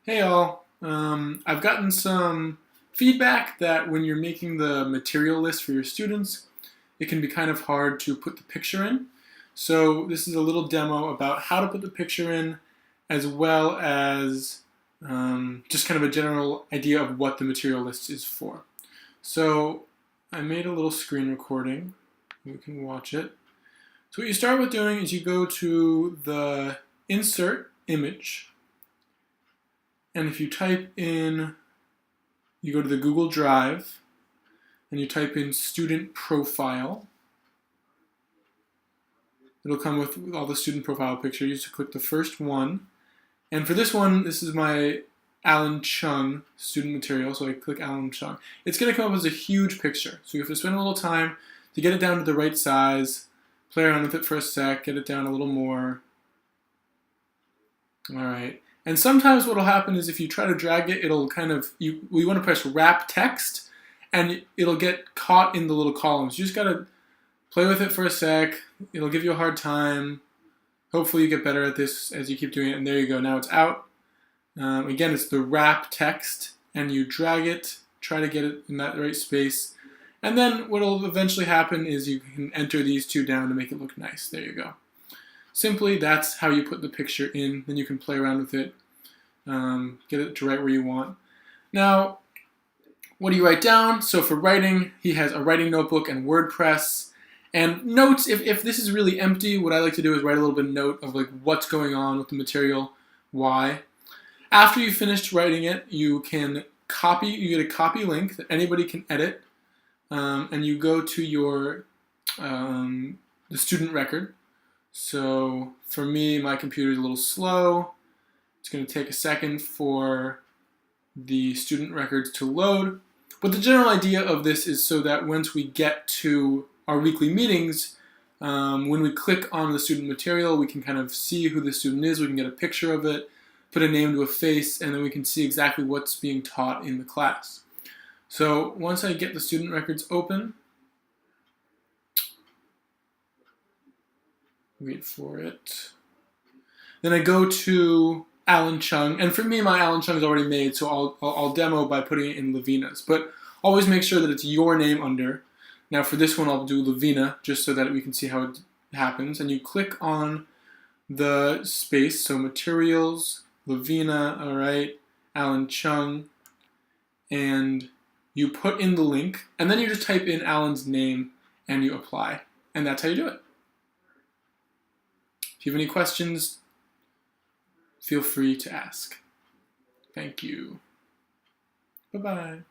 Hey all, I've gotten some feedback that when you're making the material list for your students, it can be kind of hard to put the picture in. So this is a little demo about how to put the picture in, as well as just kind of a general idea of what the material list is for. So I made a little screen recording. You can watch it. So what you start with doing is you go to the Insert Image, and if you type in, you go to the Google Drive, and you type in student profile. It'll come with all the student profile pictures. You just click the first one. And for this one, this is my Alan Chung student material, so I click Alan Chung. It's going to come up as a huge picture, so you have to spend a little time to get it down to the right size, play around with it for a sec, get it down a little more. All right. And sometimes what will happen is if you try to drag it, it'll kind of, we want to press wrap text, and it'll get caught in the little columns. You just got to play with it for a sec. It'll give you a hard time. Hopefully you get better at this as you keep doing it, and there you go. Now it's out. Again, it's the wrap text, and you drag it, try to get it in that right space. And then what will eventually happen is you can enter these two down to make it look nice. There you go. Simply, that's how you put the picture in. Then you can play around with it, get it to right where you want. Now, what do you write down? So for writing, he has a writing notebook and WordPress. And notes, if this is really empty, what I like to do is write a little bit of note of like what's going on with the material, why. After you've finished writing it, you can copy, you get a copy link that anybody can edit, and you go to your the student record. So for me, my computer is a little slow. It's going to take a second for the student records to load. But the general idea of this is so that once we get to our weekly meetings, when we click on the student material, we can kind of see who the student is. We can get a picture of it, put a name to a face, and then we can see exactly what's being taught in the class. So once I get the student records open, wait for it. Then I go to Alan Chung, and for me, my Alan Chung is already made, so I'll demo by putting it in Lavina's. But always make sure that it's your name under. Now for this one, I'll do Lavina, just so that we can see how it happens. And you click on the space, so materials, Lavina, all right, Alan Chung, and you put in the link, and then you just type in Alan's name, and you apply. And that's how you do it. If you have any questions, feel free to ask. Thank you. Bye-bye.